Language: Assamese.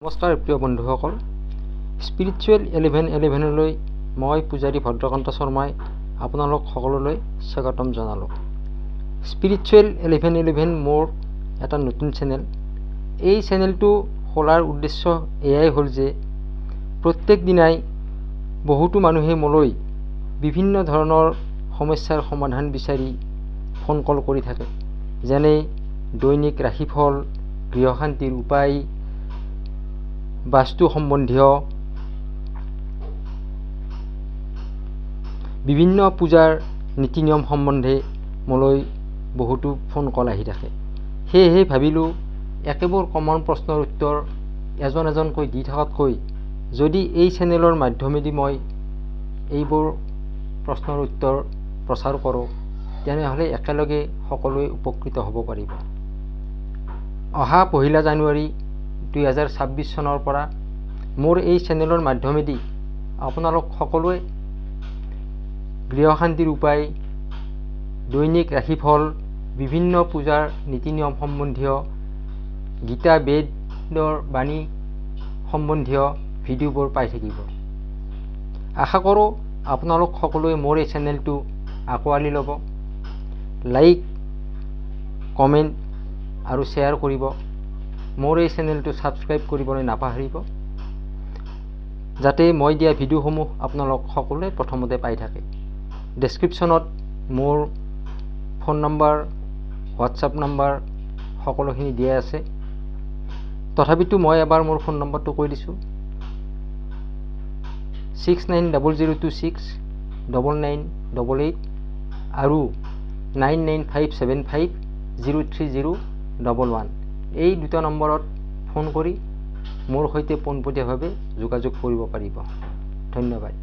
নমস্কাৰ প্ৰিয় বন্ধুসকল, স্পিৰিচুৱেল 1111লৈ মই পূজাৰী ভদ্ৰকান্ত শৰ্মাই আপোনালোক সকলোলৈ স্বাগতম জনালোঁ। স্পিৰিচুৱেল 1111 মোৰ এটা নতুন চেনেল। এই চেনেলটো খোলাৰ উদ্দেশ্য এয়াই হ'ল যে প্ৰত্যেক দিনাই বহুতো মানুহে মোলৈ বিভিন্ন ধৰণৰ সমস্যাৰ সমাধান বিচাৰি ফোন কল কৰি থাকে, যেনে দৈনিক ৰাশিফল, গৃহশান্তিৰ উপায়, বাস্তু সম্বন্ধীয় বিভিন্ন পূজাৰ নীতি নিয়ম সম্বন্ধে মোলৈ বহুতো ফোন কল আহি থাকে। সেয়েহে ভাবিলোঁ একেবোৰ কমন প্ৰশ্নৰ উত্তৰ এজন এজনকৈ দি থকাতকৈ যদি এই চেনেলৰ মাধ্যমেদি মই এইবোৰ প্ৰশ্নৰ উত্তৰ প্ৰচাৰ কৰোঁ, তেনেহ'লে একেলগে সকলোৱে উপকৃত হ'ব পাৰিব। অহা 1 জানুৱাৰী 2026 চনৰ পৰা মোৰ এই চেনেলৰ মাধ্যমেদি আপোনালোক সকলোৱে গৃহশান্তিৰ উপায়, দৈনিক ৰাশিফল, বিভিন্ন পূজাৰ নীতি নিয়ম সম্বন্ধীয়, গীতা বেদৰ বাণী সম্বন্ধীয় ভিডিঅ'বোৰ পাই থাকিব। আশা কৰোঁ আপোনালোক সকলোৱে মোৰ এই চেনেলটো আঁকোৱালি ল'ব, লাইক, কমেণ্ট আৰু শ্বেয়াৰ কৰিব। মোৰ এই চেনেলটো ছাবস্ক্ৰাইব কৰিবলৈ নাপাহৰিব, যাতে মই দিয়া ভিডিঅ'সমূহ আপোনালোক সকলোৱে প্ৰথমতে পাই থাকে। ডেছক্ৰিপশ্যনত মোৰ ফোন নম্বৰ, হোৱাটছআপ নম্বৰ সকলোখিনি দিয়া আছে। তথাপিতো মই এবাৰ মোৰ ফোন নম্বৰটো কৈ দিছোঁ, 6900269988 আৰু 9957503011। এই দুটা নম্বৰত ফোন কৰি মোৰ সৈতে পোনপটীয়াভাৱে যোগাযোগ কৰিব পাৰিব। ধন্যবাদ।